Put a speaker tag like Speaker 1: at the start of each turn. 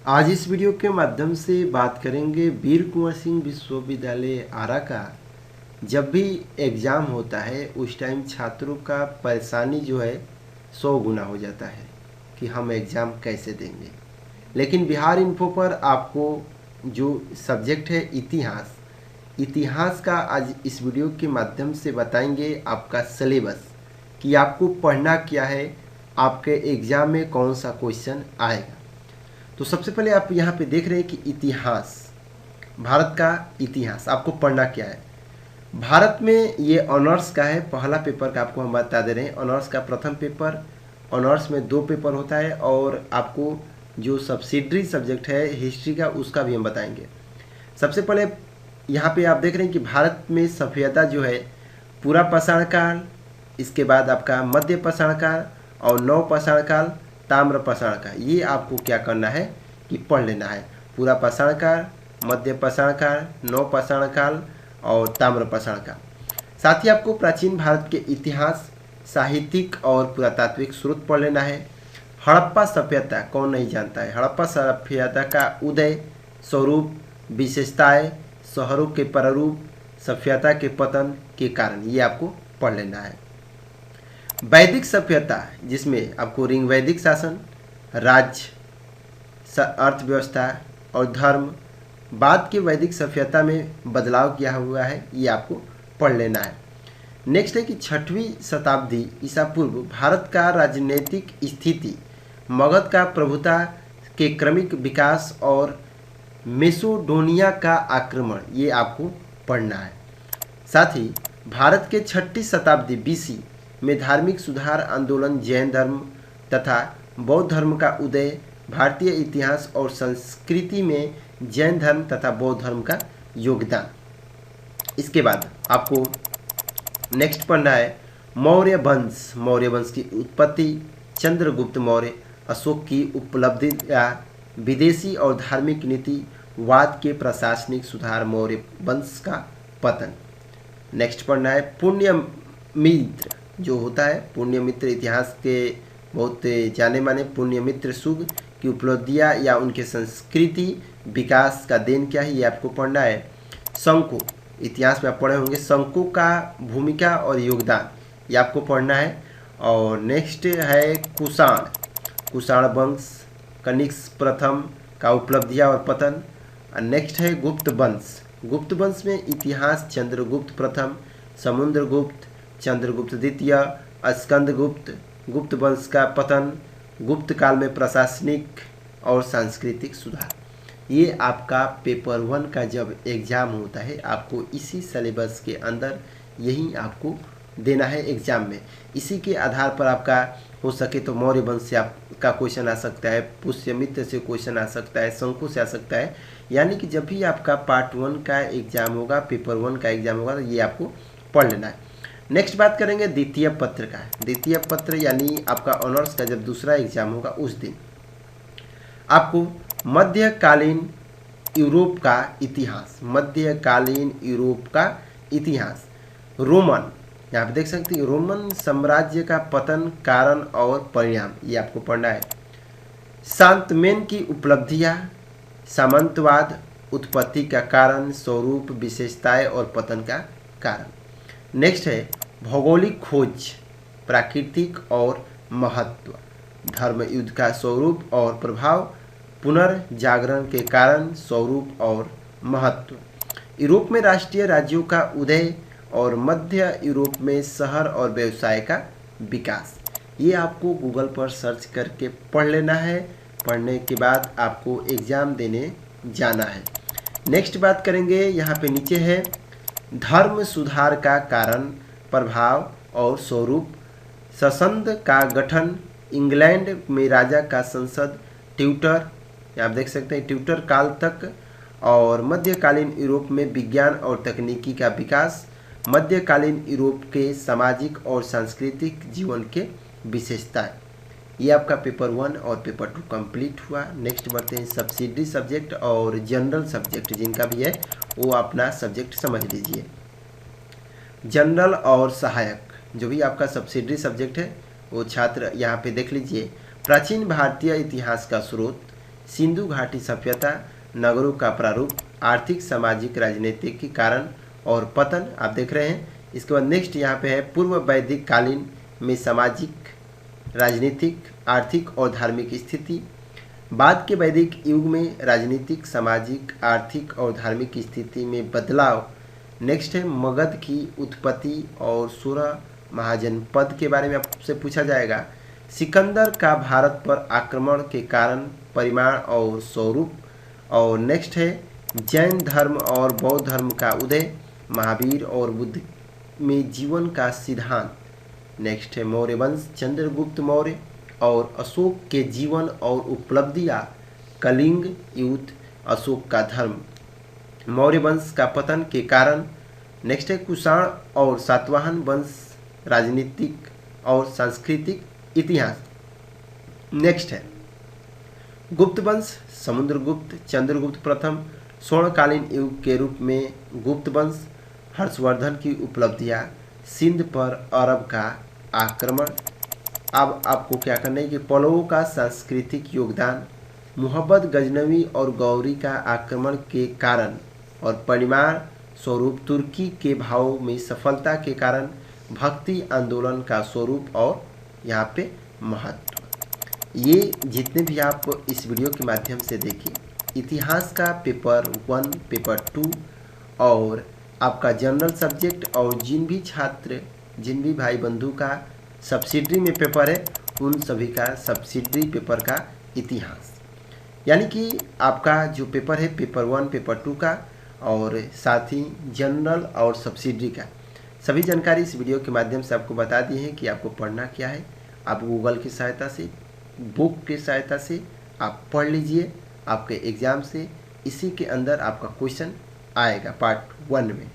Speaker 1: आज इस वीडियो के माध्यम से बात करेंगे वीर कुंवर सिंह विश्वविद्यालय आरा का। जब भी एग्ज़ाम होता है उस टाइम छात्रों का परेशानी जो है 100 गुना हो जाता है कि हम एग्ज़ाम कैसे देंगे। लेकिन बिहार इन्फो पर आपको जो सब्जेक्ट है इतिहास का आज इस वीडियो के माध्यम से बताएंगे आपका सिलेबस कि आपको पढ़ना क्या है, आपके एग्ज़ाम में कौन सा क्वेश्चन आएगा। तो सबसे पहले आप यहाँ पे देख रहे हैं कि इतिहास, भारत का इतिहास आपको पढ़ना क्या है। भारत में ये ऑनर्स का है, पहला पेपर का आपको हम बता दे रहे हैं। ऑनर्स का प्रथम पेपर, ऑनर्स में 2 पेपर होता है और आपको जो सब्सिडरी सब्जेक्ट है हिस्ट्री का उसका भी हम बताएंगे। सबसे पहले यहाँ पे आप देख रहे हैं कि भारत में सभ्यता जो है पूरा पाषाण काल, इसके बाद आपका मध्य पाषाण काल और नव पाषाण काल, ताम्र पाषाण काल, ये आपको क्या करना है कि पढ़ लेना है। पूरा पाषाण काल, मध्य पाषाण काल, नव पाषाण काल और ताम्र पाषाण काल। साथ ही आपको प्राचीन भारत के इतिहास, साहित्यिक और पुरातात्विक स्रोत पढ़ लेना है। हड़प्पा सभ्यता कौन नहीं जानता है। हड़प्पा सभ्यता का उदय, स्वरूप, विशेषताएं, शहरों के प्रारूप, सभ्यता के पतन के कारण, ये आपको पढ़ लेना है। वैदिक सभ्यता जिसमें आपको ऋग वैदिक शासन, राज्य, अर्थव्यवस्था और धर्म, बाद के वैदिक सभ्यता में बदलाव किया हुआ है, ये आपको पढ़ लेना है। नेक्स्ट है कि 6वीं शताब्दी ईसा पूर्व भारत का राजनीतिक स्थिति, मगध का प्रभुता के क्रमिक विकास और मेसोडोनिया का आक्रमण, ये आपको पढ़ना है। साथ ही भारत के 6वीं शताब्दी बीसी में धार्मिक सुधार आंदोलन, जैन धर्म तथा बौद्ध धर्म का उदय, भारतीय इतिहास और संस्कृति में जैन धर्म तथा बौद्ध धर्म का योगदान। इसके बाद आपको नेक्स्ट पढ़ना है मौर्य वंश, मौर्य वंश की उत्पत्ति, चंद्रगुप्त मौर्य, अशोक की उपलब्धि या विदेशी और धार्मिक नीतिवाद के प्रशासनिक सुधार, मौर्य वंश का पतन। नेक्स्ट पढ़ना है पुण्यमित्र जो होता है, पुण्यमित्र इतिहास के बहुत जाने माने पुण्यमित्र सुग की उपलब्धियाँ या उनके संस्कृति विकास का देन क्या है, ये आपको पढ़ना है। शंकु, इतिहास में आप पढ़े होंगे, शंकु का भूमिका और योगदान, ये आपको पढ़ना है। और नेक्स्ट है कुषाण, कुषाण वंश, कनिष्क प्रथम का उपलब्धियाँ और पतन। नेक्स्ट है गुप्त वंश, गुप्त वंश में इतिहास, चंद्रगुप्त प्रथम, समुद्रगुप्त, चंद्रगुप्त द्वितीय, स्कंदगुप्त, गुप्त वंश का पतन, गुप्त काल में प्रशासनिक और सांस्कृतिक सुधार। ये आपका पेपर 1 का जब एग्ज़ाम होता है आपको इसी सिलेबस के अंदर यही आपको देना है एग्ज़ाम में। इसी के आधार पर आपका हो सके तो मौर्य वंश से आपका क्वेश्चन आ सकता है, पुष्यमित्र से क्वेश्चन आ सकता है, शंकु से आ सकता है। यानी कि जब भी आपका पार्ट 1 का एग्ज़ाम होगा, पेपर 1 का एग्ज़ाम होगा, तो ये आपको पढ़ लेना है। नेक्स्ट बात करेंगे द्वितीय पत्र का। द्वितीय पत्र यानी आपका ऑनर्स का जब दूसरा एग्जाम होगा उस दिन आपको मध्यकालीन यूरोप का इतिहास, मध्यकालीन यूरोप का इतिहास, रोमन, यहाँ पे देख सकते हैं रोमन साम्राज्य का पतन, कारण और परिणाम, ये आपको पढ़ना है। शांतमेन की उपलब्धियाँ, सामंतवाद, उत्पत्ति का कारण, स्वरूप, विशेषताएं और पतन का कारण। नेक्स्ट है भौगोलिक खोज, प्राकृतिक और महत्व, धर्म युद्ध का स्वरूप और प्रभाव, पुनर्जागरण के कारण, स्वरूप और महत्व, यूरोप में राष्ट्रीय राज्यों का उदय और मध्य यूरोप में शहर और व्यवसाय का विकास। ये आपको गूगल पर सर्च करके पढ़ लेना है। पढ़ने के बाद आपको एग्ज़ाम देने जाना है। नेक्स्ट बात करेंगे, यहाँ पे नीचे है धर्म सुधार का कारण, प्रभाव और स्वरूप, संसद का गठन, इंग्लैंड में राजा का संसद, ट्यूटर, आप देख सकते हैं ट्यूटर काल तक, और मध्यकालीन यूरोप में विज्ञान और तकनीकी का विकास, मध्यकालीन यूरोप के सामाजिक और सांस्कृतिक जीवन के विशेषताएं। ये आपका पेपर 1 और पेपर 2 कंप्लीट हुआ। नेक्स्ट बढ़ते हैं सब्सिडरी सब्जेक्ट और जनरल सब्जेक्ट, जिनका भी है वो अपना सब्जेक्ट समझ लीजिए। जनरल और सहायक, जो भी आपका सब्सिडरी सब्जेक्ट है वो छात्र यहाँ पे देख लीजिए। प्राचीन भारतीय इतिहास का स्रोत, सिंधु घाटी सभ्यता, नगरों का प्रारूप, आर्थिक सामाजिक राजनीतिक के कारण और पतन आप देख रहे हैं। इसके बाद नेक्स्ट यहाँ पे है पूर्व वैदिक कालीन में सामाजिक, राजनीतिक, आर्थिक और धार्मिक स्थिति। बाद के वैदिक युग में राजनीतिक, सामाजिक, आर्थिक और धार्मिक स्थिति में बदलाव। नेक्स्ट है मगध की उत्पत्ति और 16 महाजनपद के बारे में आपसे पूछा जाएगा। सिकंदर का भारत पर आक्रमण के कारण, परिमाण और स्वरूप। और नेक्स्ट है जैन धर्म और बौद्ध धर्म का उदय, महावीर और बुद्ध में जीवन का सिद्धांत। नेक्स्ट है मौर्य वंश, चंद्रगुप्त मौर्य और अशोक के जीवन और उपलब्धियां, कलिंग युद्ध, अशोक का धर्म, मौर्य वंश का पतन के कारण। नेक्स्ट है कुषाण और सातवाहन वंश, राजनीतिक और सांस्कृतिक इतिहास। नेक्स्ट है गुप्त वंश, समुद्रगुप्त, चंद्रगुप्त प्रथम, स्वर्णकालीन युग के रूप में गुप्त वंश, हर्षवर्धन की उपलब्धियां, सिंध पर अरब का आक्रमण। अब आपको क्या करना है कि पल्लवों का सांस्कृतिक योगदान, मुहब्बत गजनवी और गौरी का आक्रमण के कारण और परिमाण स्वरूप, तुर्की के भाव में सफलता के कारण, भक्ति आंदोलन का स्वरूप और यहाँ पे महत्व। ये जितने भी आप इस वीडियो के माध्यम से देखिए, इतिहास का पेपर 1, पेपर 2 और आपका जनरल सब्जेक्ट और जिन भी छात्र, जिन भी भाई बंधु का सब्सिडरी में पेपर है, उन सभी का सब्सिडरी पेपर का इतिहास, यानी कि आपका जो पेपर है पेपर 1, पेपर 2 का और साथ ही जनरल और सब्सिडरी का सभी जानकारी इस वीडियो के माध्यम से आपको बता दी है कि आपको पढ़ना क्या है। आप गूगल की सहायता से, बुक की सहायता से आप पढ़ लीजिए। आपके एग्ज़ाम से इसी के अंदर आपका क्वेश्चन आएगा पार्ट 1 में।